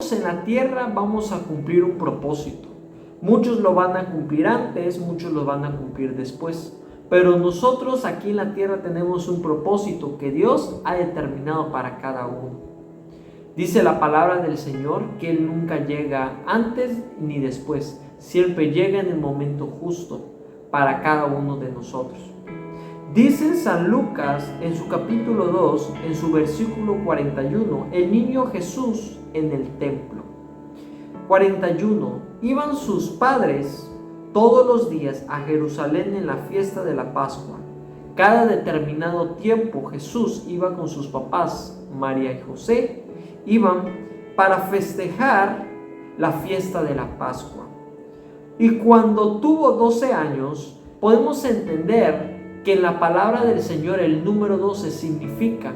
todos en la tierra vamos a cumplir un propósito. Muchos lo van a cumplir antes, muchos lo van a cumplir después. Pero nosotros aquí en la tierra tenemos un propósito que Dios ha determinado para cada uno. Dice la palabra del Señor que Él nunca llega antes ni después. Siempre llega en el momento justo para cada uno de nosotros. Dice San Lucas en su capítulo 2, en su versículo 41, el niño Jesús en el templo. 41. Iban sus padres todos los días a Jerusalén en la fiesta de la Pascua. Cada determinado tiempo Jesús iba con sus papás, María y José, iban para festejar la fiesta de la Pascua. Y cuando tuvo 12 años, podemos entender que en la palabra del Señor el número 12 significa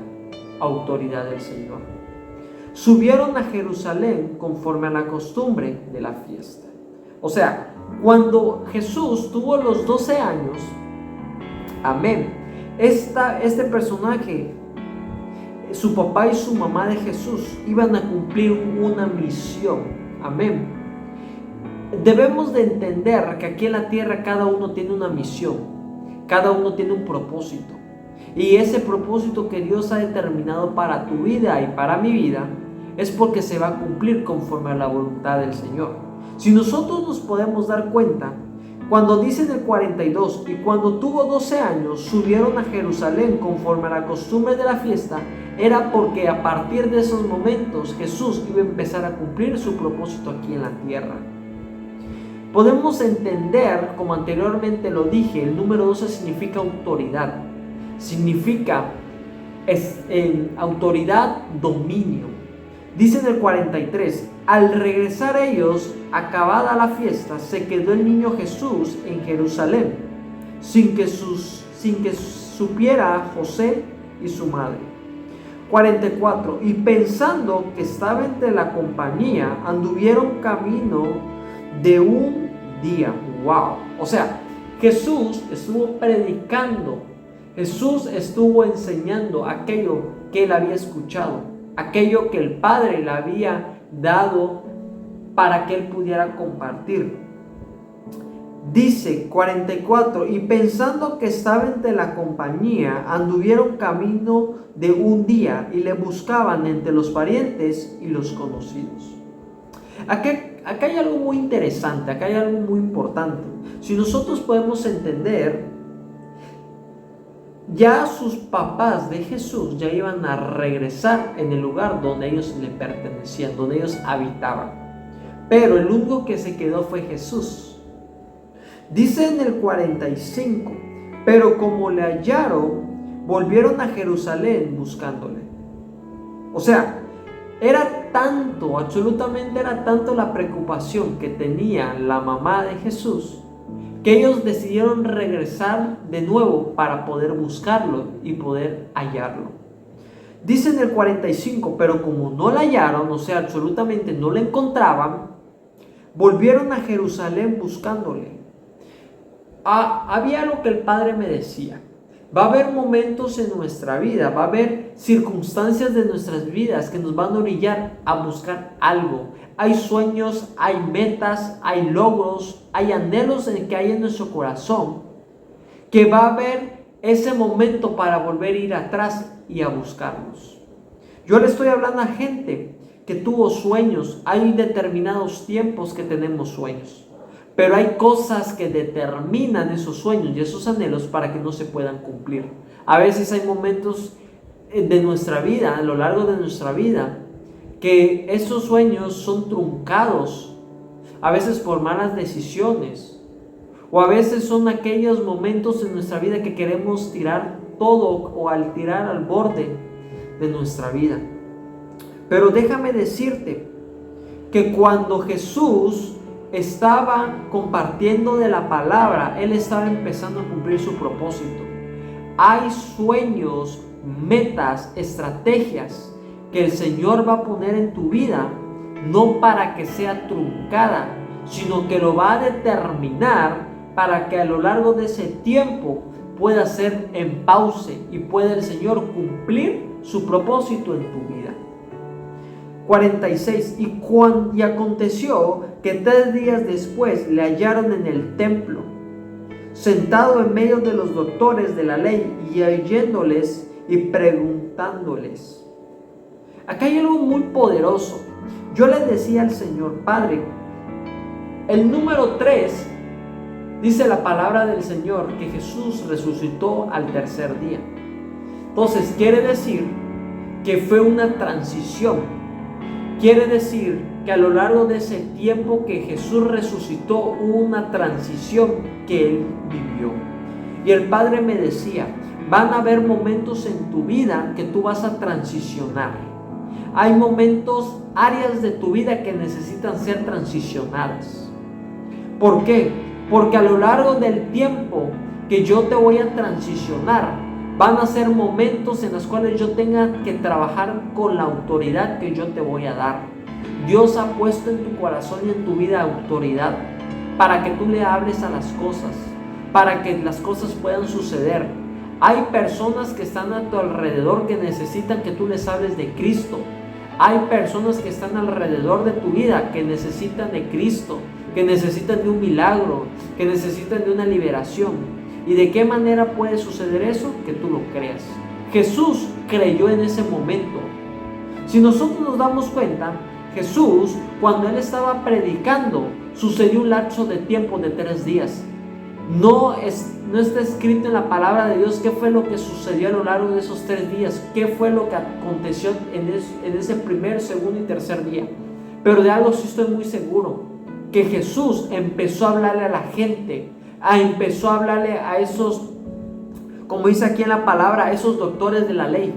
autoridad del Señor. Subieron a Jerusalén conforme a la costumbre de la fiesta. O sea, cuando Jesús tuvo los 12 años, amén, este personaje, su papá y su mamá de Jesús, iban a cumplir una misión, amén. Debemos de entender que aquí en la tierra cada uno tiene una misión, cada uno tiene un propósito. Y ese propósito que Dios ha determinado para tu vida y para mi vida es porque se va a cumplir conforme a la voluntad del Señor. Si nosotros nos podemos dar cuenta, cuando dice en el 42, y cuando tuvo 12 años, subieron a Jerusalén conforme a la costumbre de la fiesta, era porque a partir de esos momentos Jesús iba a empezar a cumplir su propósito aquí en la tierra. Podemos entender, como anteriormente lo dije, el número 12 significa autoridad, significa autoridad, dominio. Dice en el 43, al regresar ellos, acabada la fiesta, se quedó el niño Jesús en Jerusalén, sin que supiera José y su madre. 44, y pensando que estaba entre la compañía, anduvieron camino de un día. ¡Wow! O sea, Jesús estuvo predicando, Jesús estuvo enseñando aquello que él había escuchado, aquello que el Padre le había dado para que él pudiera compartir. Dice 44, y pensando que estaba entre la compañía, anduvieron camino de un día y le buscaban entre los parientes y los conocidos. Acá hay algo muy interesante, acá hay algo muy importante. Si nosotros podemos entender, ya sus papás de Jesús ya iban a regresar en el lugar donde ellos le pertenecían, donde ellos habitaban. Pero el único que se quedó fue Jesús. Dice en el 45, pero como le hallaron, volvieron a Jerusalén buscándole. O sea, era tanto, absolutamente era tanto la preocupación que tenía la mamá de Jesús, que ellos decidieron regresar de nuevo para poder buscarlo y poder hallarlo. Dice en el 45, pero como no la hallaron, o sea, absolutamente no la encontraban, volvieron a Jerusalén buscándole. Había algo que el Padre me decía: va a haber momentos en nuestra vida, va a haber circunstancias de nuestras vidas que nos van a orillar a buscar algo. Hay sueños, hay metas, hay logros, hay anhelos que hay en nuestro corazón, que va a haber ese momento para volver a ir atrás y a buscarlos. Yo le estoy hablando a gente que tuvo sueños. Hay determinados tiempos que tenemos sueños, pero hay cosas que determinan esos sueños y esos anhelos para que no se puedan cumplir. A veces hay momentos de nuestra vida, a lo largo de nuestra vida, que esos sueños son truncados, a veces por malas decisiones, o a veces son aquellos momentos en nuestra vida que queremos tirar todo o al tirar al borde de nuestra vida. Pero déjame decirte que cuando Jesús estaba compartiendo de la palabra, Él estaba empezando a cumplir su propósito. Hay sueños, metas, estrategias que el Señor va a poner en tu vida, no para que sea truncada, sino que lo va a determinar para que a lo largo de ese tiempo pueda ser en pausa y pueda el Señor cumplir su propósito en tu vida. 46. Y aconteció que 3 días después le hallaron en el templo, sentado en medio de los doctores de la ley, y oyéndoles y preguntándoles. Acá hay algo muy poderoso. Yo le decía al Señor, Padre, el número 3, dice la palabra del Señor que Jesús resucitó al tercer día. Entonces quiere decir que fue una transición. Quiere decir que a lo largo de ese tiempo que Jesús resucitó hubo una transición que Él vivió. Y el Padre me decía, van a haber momentos en tu vida que tú vas a transicionar. Hay momentos, áreas de tu vida que necesitan ser transicionadas. ¿Por qué? Porque a lo largo del tiempo que yo te voy a transicionar, van a ser momentos en los cuales yo tenga que trabajar con la autoridad que yo te voy a dar. Dios ha puesto en tu corazón y en tu vida autoridad para que tú le hables a las cosas, para que las cosas puedan suceder. Hay personas que están a tu alrededor que necesitan que tú les hables de Cristo. Hay personas que están alrededor de tu vida que necesitan de Cristo, que necesitan de un milagro, que necesitan de una liberación. ¿Y de qué manera puede suceder eso? Que tú lo creas. Jesús creyó en ese momento. Si nosotros nos damos cuenta, Jesús, cuando Él estaba predicando, sucedió un lapso de tiempo de 3 días. No está escrito en la palabra de Dios qué fue lo que sucedió a lo largo de esos 3 días, qué fue lo que aconteció en ese primer, segundo y tercer día. Pero de algo sí estoy muy seguro, que Jesús empezó a hablarle a la gente, empezó a hablarle a esos, como dice aquí en la palabra, a esos doctores de la ley.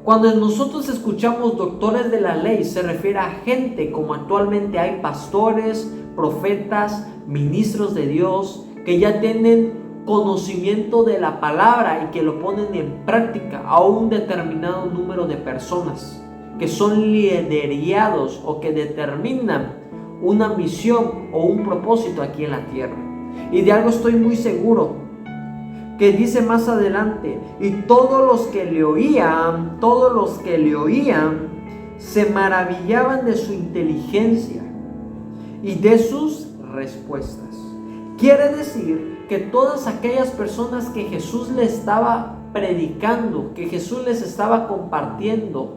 Cuando nosotros escuchamos doctores de la ley, se refiere a gente como actualmente hay pastores, profetas, ministros de Dios, que ya tienen conocimiento de la palabra y que lo ponen en práctica a un determinado número de personas, que son liderados o que determinan una misión o un propósito aquí en la tierra. Y de algo estoy muy seguro, que dice más adelante, y todos los que le oían, se maravillaban de su inteligencia y de sus respuestas. Quiere decir que todas aquellas personas que Jesús les estaba predicando, que Jesús les estaba compartiendo,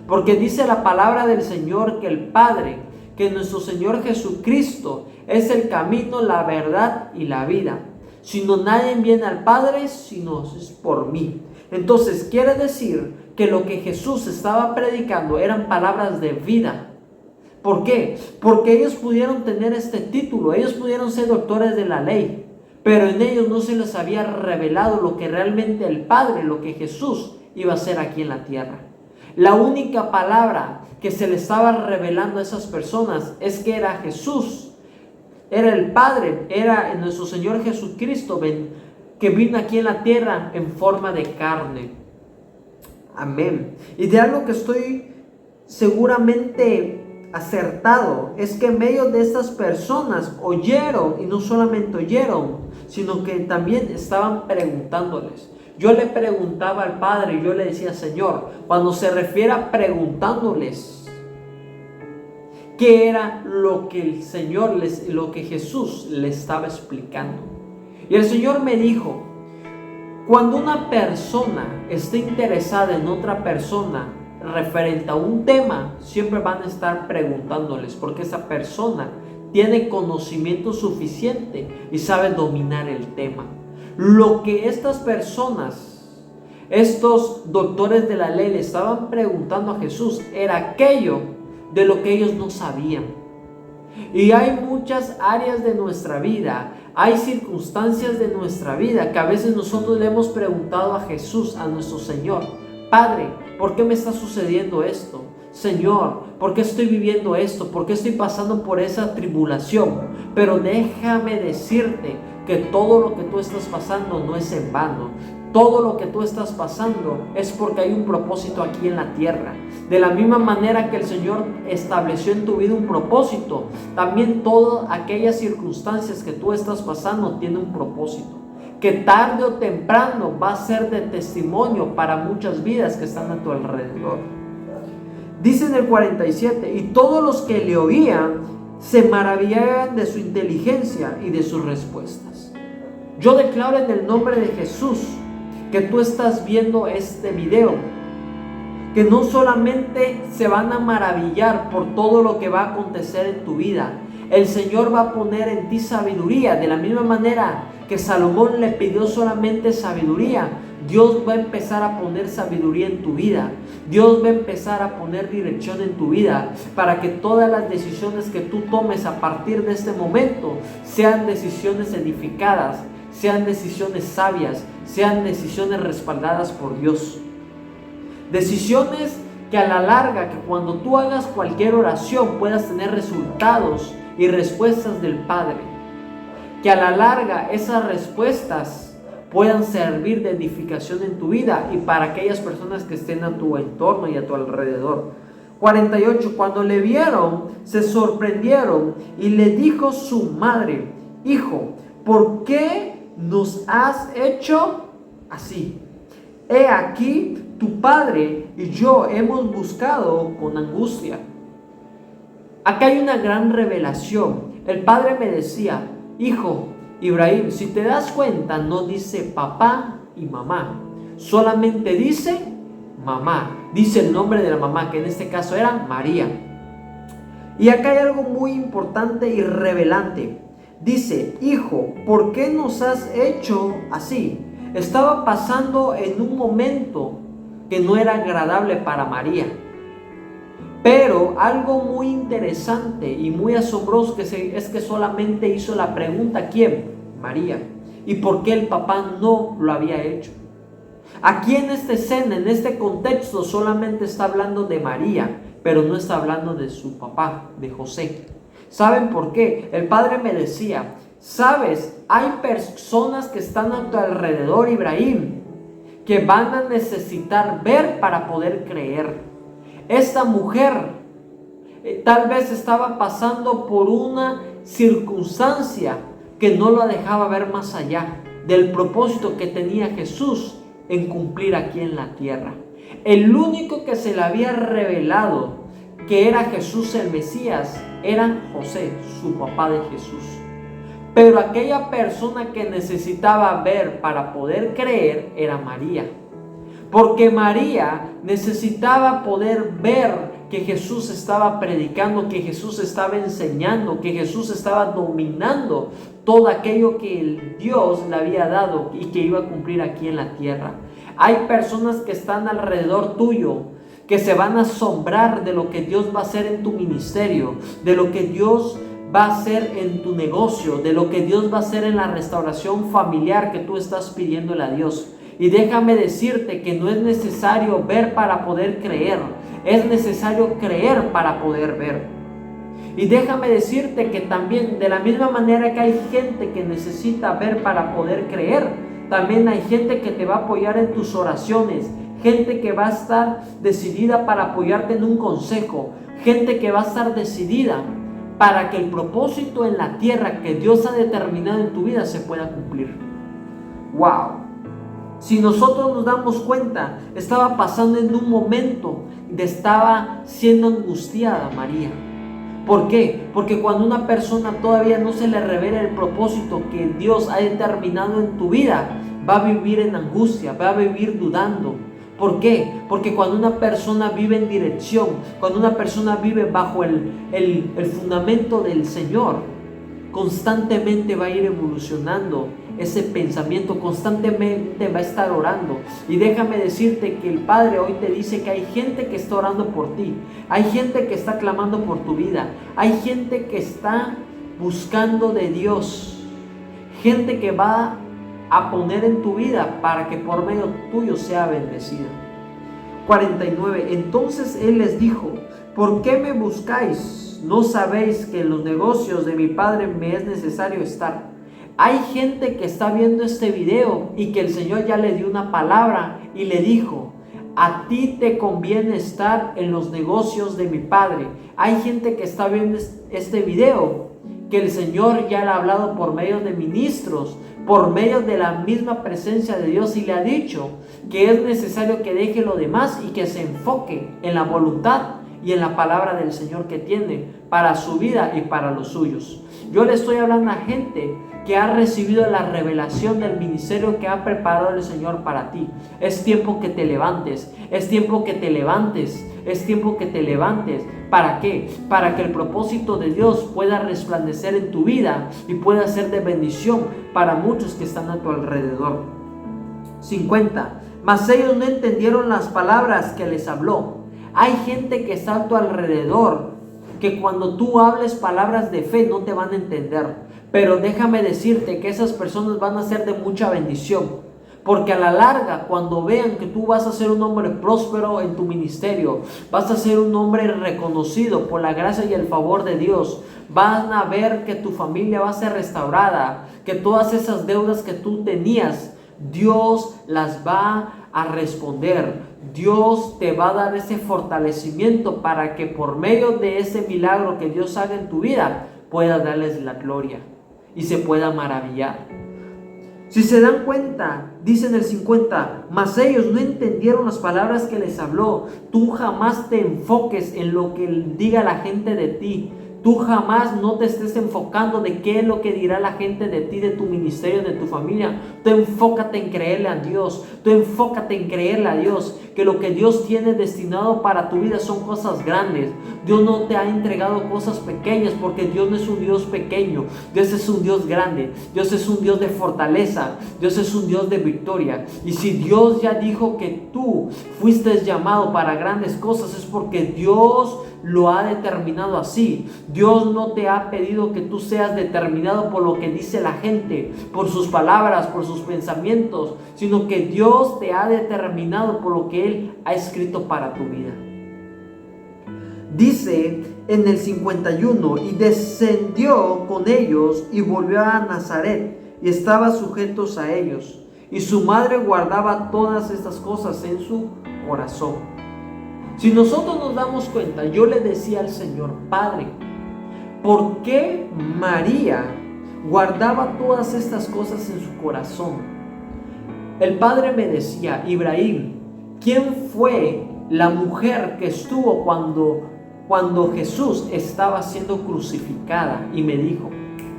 porque dice la palabra del Señor que el Padre, que nuestro Señor Jesucristo es el camino, la verdad y la vida. Sino nadie viene al Padre, sino es por mí. Entonces quiere decir que lo que Jesús estaba predicando eran palabras de vida. ¿Por qué? Porque ellos pudieron tener este título, ellos pudieron ser doctores de la ley, pero en ellos no se les había revelado lo que realmente el Padre, lo que Jesús iba a hacer aquí en la tierra. La única palabra que se le estaba revelando a esas personas es que era Jesús, era el Padre, era nuestro Señor Jesucristo que vino aquí en la tierra en forma de carne. Amén. Y de algo que estoy seguramente acertado es que en medio de estas personas oyeron, y no solamente oyeron, sino que también estaban preguntándoles. Yo le preguntaba al Padre y yo le decía, Señor, cuando se refiere a preguntándoles, ¿qué era lo que el Señor lo que Jesús le estaba explicando? Y el Señor me dijo, cuando una persona esté interesada en otra persona referente a un tema, siempre van a estar preguntándoles, porque esa persona tiene conocimiento suficiente y sabe dominar el tema. Lo que estas personas, estos doctores de la ley le estaban preguntando a Jesús era aquello de lo que ellos no sabían. Y hay muchas áreas de nuestra vida, hay circunstancias de nuestra vida que a veces nosotros le hemos preguntado a Jesús, a nuestro Señor, Padre, ¿por qué me está sucediendo esto? Señor, ¿por qué estoy viviendo esto? ¿Por qué estoy pasando por esa tribulación? Pero déjame decirte que todo lo que tú estás pasando no es en vano. Todo lo que tú estás pasando es porque hay un propósito aquí en la tierra. De la misma manera que el Señor estableció en tu vida un propósito, también todas aquellas circunstancias que tú estás pasando tienen un propósito, que tarde o temprano va a ser de testimonio para muchas vidas que están a tu alrededor. Dice en el 47, y todos los que le oían se maravillaban de su inteligencia y de sus respuestas. Yo declaro en el nombre de Jesús que tú estás viendo este video, que no solamente se van a maravillar por todo lo que va a acontecer en tu vida, el Señor va a poner en ti sabiduría, de la misma manera que Salomón le pidió solamente sabiduría. Dios va a empezar a poner sabiduría en tu vida. Dios va a empezar a poner dirección en tu vida para que todas las decisiones que tú tomes a partir de este momento sean decisiones edificadas, sean decisiones sabias, sean decisiones respaldadas por Dios. Decisiones que a la larga, que cuando tú hagas cualquier oración puedas tener resultados y respuestas del Padre. Que a la larga esas respuestas puedan servir de edificación en tu vida y para aquellas personas que estén a tu entorno y a tu alrededor. 48. Cuando le vieron, se sorprendieron y le dijo su madre: Hijo, ¿por qué nos has hecho así? He aquí, tu padre y yo hemos buscado con angustia. Acá hay una gran revelación. El padre me decía: Hijo, Ibrahim, si te das cuenta, no dice papá y mamá, solamente dice mamá, dice el nombre de la mamá, que en este caso era María. Y acá hay algo muy importante y revelante. Dice: Hijo, ¿por qué nos has hecho así? Estaba pasando en un momento que no era agradable para María. Pero algo muy interesante y muy asombroso es que solamente hizo la pregunta: ¿quién? María. ¿Y por qué el papá no lo había hecho? Aquí en esta escena, en este contexto, solamente está hablando de María, pero no está hablando de su papá, de José. ¿Saben por qué? El padre me decía: ¿sabes? Hay personas que están a tu alrededor, Ibrahim, que van a necesitar ver para poder creer. Esta mujer tal vez estaba pasando por una circunstancia que no la dejaba ver más allá del propósito que tenía Jesús en cumplir aquí en la tierra. El único que se le había revelado que era Jesús el Mesías era José, su papá de Jesús. Pero aquella persona que necesitaba ver para poder creer era María. Porque María necesitaba poder ver que Jesús estaba predicando, que Jesús estaba enseñando, que Jesús estaba dominando todo aquello que el Dios le había dado y que iba a cumplir aquí en la tierra. Hay personas que están alrededor tuyo que se van a asombrar de lo que Dios va a hacer en tu ministerio, de lo que Dios va a hacer en tu negocio, de lo que Dios va a hacer en la restauración familiar que tú estás pidiéndole a Dios. Y déjame decirte que no es necesario ver para poder creer, es necesario creer para poder ver. Y déjame decirte que también, de la misma manera que hay gente que necesita ver para poder creer, también hay gente que te va a apoyar en tus oraciones, gente que va a estar decidida para apoyarte en un consejo, gente que va a estar decidida para que el propósito en la tierra que Dios ha determinado en tu vida se pueda cumplir. ¡Wow! Si nosotros nos damos cuenta, estaba pasando en un momento de estaba siendo angustiada María. ¿Por qué? Porque cuando una persona todavía no se le revela el propósito que Dios ha determinado en tu vida, va a vivir en angustia, va a vivir dudando. ¿Por qué? Porque cuando una persona vive en dirección, cuando una persona vive bajo el fundamento del Señor, constantemente va a ir evolucionando ese pensamiento, constantemente va a estar orando. Y déjame decirte que el Padre hoy te dice que hay gente que está orando por ti, hay gente que está clamando por tu vida, hay gente que está buscando de Dios, gente que va a poner en tu vida para que por medio tuyo sea bendecida. 49. Entonces Él les dijo: ¿por qué me buscáis? ¿No sabéis que en los negocios de mi Padre me es necesario estar? Hay gente que está viendo este video y que el Señor ya le dio una palabra y le dijo: a ti te conviene estar en los negocios de mi Padre. Hay gente que está viendo este video que el Señor ya le ha hablado por medio de ministros, por medio de la misma presencia de Dios, y le ha dicho que es necesario que deje lo demás y que se enfoque en la voluntad, y en la palabra del Señor que tiene para su vida y para los suyos. Yo le estoy hablando a gente que ha recibido la revelación del ministerio que ha preparado el Señor para ti. Es tiempo que te levantes, es tiempo que te levantes, es tiempo que te levantes. ¿Para qué? Para que el propósito de Dios pueda resplandecer en tu vida y pueda ser de bendición para muchos que están a tu alrededor. 50. Mas ellos no entendieron las palabras que les habló. Hay gente que está a tu alrededor que cuando tú hables palabras de fe no te van a entender. Pero déjame decirte que esas personas van a ser de mucha bendición. Porque a la larga, cuando vean que tú vas a ser un hombre próspero en tu ministerio, vas a ser un hombre reconocido por la gracia y el favor de Dios, van a ver que tu familia va a ser restaurada, que todas esas deudas que tú tenías, Dios las va a responder. Dios te va a dar ese fortalecimiento para que por medio de ese milagro que Dios haga en tu vida, puedas darles la gloria y se pueda maravillar. Si se dan cuenta, dice en el 50, mas ellos no entendieron las palabras que les habló. Tú jamás te enfoques en lo que diga la gente de ti. Tú jamás no te estés enfocando de qué es lo que dirá la gente de ti, de tu ministerio, de tu familia. Tú enfócate en creerle a Dios. Tú enfócate en creerle a Dios. Que lo que Dios tiene destinado para tu vida son cosas grandes. Dios no te ha entregado cosas pequeñas, porque Dios no es un Dios pequeño. Dios es un Dios grande. Dios es un Dios de fortaleza. Dios es un Dios de victoria. Y si Dios ya dijo que tú fuiste llamado para grandes cosas, es porque Dios lo ha determinado así. Dios no te ha pedido que tú seas determinado por lo que dice la gente, por sus palabras, por sus pensamientos, sino que Dios te ha determinado por lo que Él ha escrito para tu vida. Dice en el 51, y descendió con ellos y volvió a Nazaret y estaba sujetos a ellos. Y su madre guardaba todas estas cosas en su corazón. Si nosotros nos damos cuenta, yo le decía al Señor, Padre, ¿por qué María guardaba todas estas cosas en su corazón? El Padre me decía, Ibrahim, ¿quién fue la mujer que estuvo cuando Jesús estaba siendo crucificada? Y me dijo,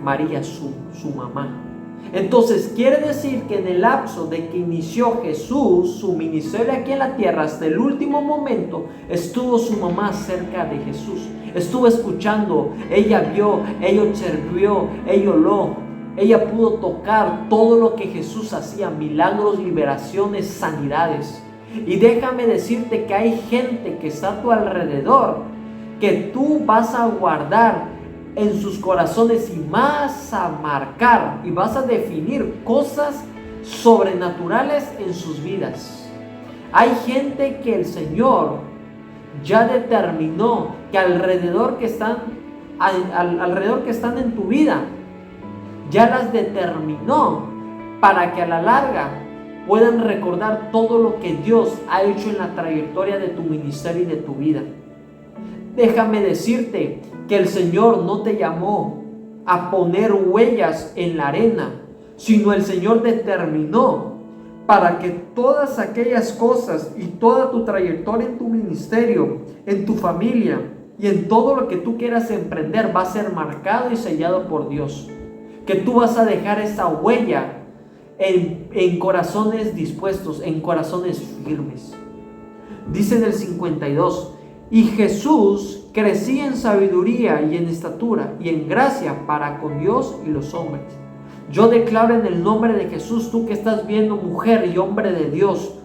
María, su mamá. Entonces quiere decir que en el lapso de que inició Jesús su ministerio aquí en la tierra hasta el último momento, estuvo su mamá cerca de Jesús, estuvo escuchando, ella vio, ella observó, ella oló, ella pudo tocar todo lo que Jesús hacía, milagros, liberaciones, sanidades. Y déjame decirte que hay gente que está a tu alrededor que tú vas a guardar en sus corazones y vas a marcar y vas a definir cosas sobrenaturales en sus vidas. Hay gente que el Señor ya determinó que alrededor que están en tu vida, ya las determinó para que a la larga puedan recordar todo lo que Dios ha hecho en la trayectoria de tu ministerio y de tu vida. Déjame decirte que el Señor no te llamó a poner huellas en la arena, sino el Señor determinó para que todas aquellas cosas y toda tu trayectoria en tu ministerio, en tu familia y en todo lo que tú quieras emprender va a ser marcado y sellado por Dios. Que tú vas a dejar esa huella en corazones dispuestos, en corazones firmes. Dice en el 52, y Jesús crecía en sabiduría y en estatura y en gracia para con Dios y los hombres. Yo declaro en el nombre de Jesús, tú que estás viendo, mujer y hombre de Dios,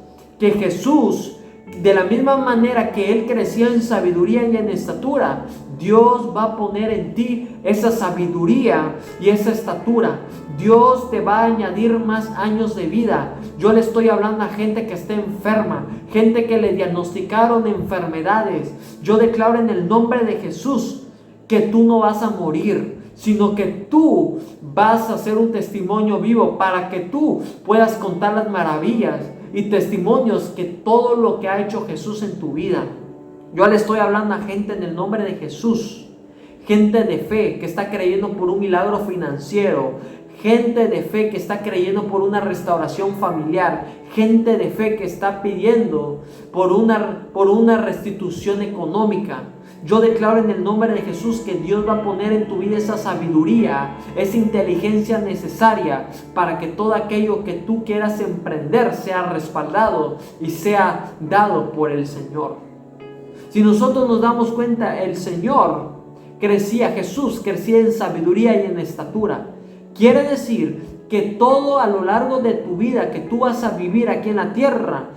que Jesús, de la misma manera que Él crecía en sabiduría y en estatura, Dios va a poner en ti esa sabiduría y esa estatura. Dios te va a añadir más años de vida. Yo le estoy hablando a gente que está enferma, gente que le diagnosticaron enfermedades. Yo declaro en el nombre de Jesús que tú no vas a morir, sino que tú vas a ser un testimonio vivo para que tú puedas contar las maravillas y testimonios que todo lo que ha hecho Jesús en tu vida. Yo le estoy hablando a gente en el nombre de Jesús, gente de fe que está creyendo por un milagro financiero, gente de fe que está creyendo por una restauración familiar, gente de fe que está pidiendo por una restitución económica. Yo declaro en el nombre de Jesús que Dios va a poner en tu vida esa sabiduría, esa inteligencia necesaria para que todo aquello que tú quieras emprender sea respaldado y sea dado por el Señor. Si nosotros nos damos cuenta, el Señor Jesús crecía en sabiduría y en estatura. Quiere decir que todo a lo largo de tu vida que tú vas a vivir aquí en la tierra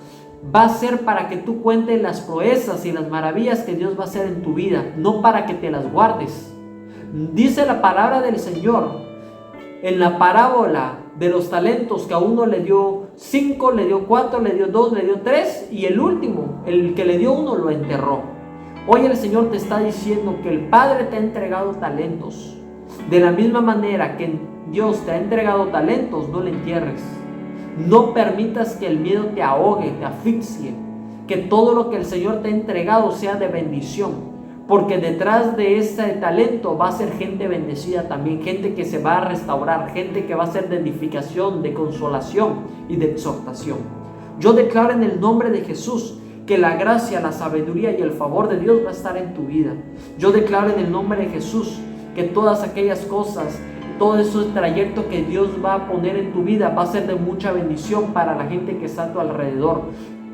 va a ser para que tú cuentes las proezas y las maravillas que Dios va a hacer en tu vida, no para que te las guardes. Dice la palabra del Señor en la parábola de los talentos, que a uno le dio 5, le dio 4, le dio 2, le dio 3 y el último, el que le dio 1, lo enterró. Hoy el Señor te está diciendo que el Padre te ha entregado talentos. De la misma manera que Dios te ha entregado talentos, no le entierres. No permitas que el miedo te ahogue, te asfixie. Que todo lo que el Señor te ha entregado sea de bendición. Porque detrás de ese talento va a ser gente bendecida también. Gente que se va a restaurar. Gente que va a ser de edificación, de consolación y de exhortación. Yo declaro en el nombre de Jesús que la gracia, la sabiduría y el favor de Dios va a estar en tu vida. Yo declaro en el nombre de Jesús que todas aquellas cosas, todo ese trayecto que Dios va a poner en tu vida va a ser de mucha bendición para la gente que está a tu alrededor.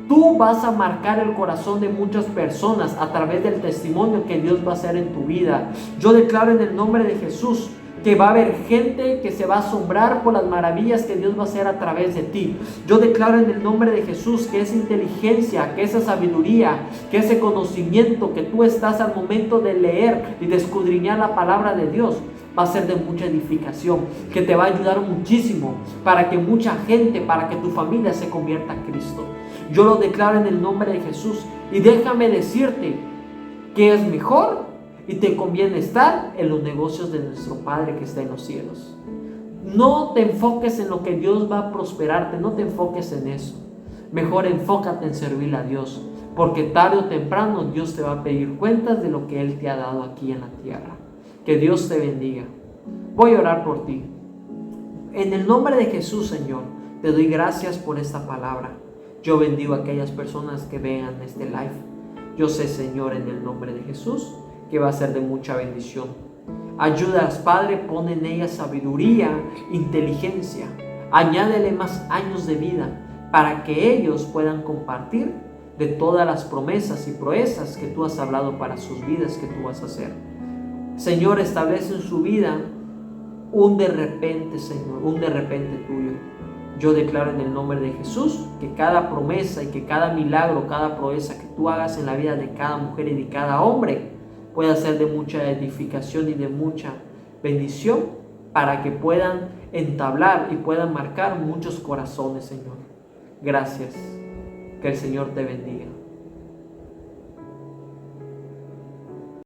Tú vas a marcar el corazón de muchas personas a través del testimonio que Dios va a hacer en tu vida. Yo declaro en el nombre de Jesús que va a haber gente que se va a asombrar por las maravillas que Dios va a hacer a través de ti. Yo declaro en el nombre de Jesús que esa inteligencia, que esa sabiduría, que ese conocimiento que tú estás al momento de leer y de escudriñar la palabra de Dios va a ser de mucha edificación, que te va a ayudar muchísimo para que mucha gente, para que tu familia se convierta a Cristo. Yo lo declaro en el nombre de Jesús y déjame decirte que es mejor y te conviene estar en los negocios de nuestro Padre que está en los cielos. No te enfoques en lo que Dios va a prosperarte, no te enfoques en eso. Mejor enfócate en servir a Dios, porque tarde o temprano Dios te va a pedir cuentas de lo que Él te ha dado aquí en la tierra. Que Dios te bendiga. Voy a orar por ti. En el nombre de Jesús, Señor, te doy gracias por esta palabra. Yo bendigo a aquellas personas que vean este live. Yo sé, Señor, en el nombre de Jesús, que va a ser de mucha bendición. Ayúdalas, Padre, pon en ellas sabiduría, inteligencia. Añádele más años de vida para que ellos puedan compartir de todas las promesas y proezas que tú has hablado para sus vidas, que tú vas a hacer. Señor, establece en su vida un de repente, Señor, un de repente tuyo. Yo declaro en el nombre de Jesús que cada promesa y que cada milagro, cada proeza que tú hagas en la vida de cada mujer y de cada hombre pueda ser de mucha edificación y de mucha bendición para que puedan entablar y puedan marcar muchos corazones, Señor. Gracias. Que el Señor te bendiga.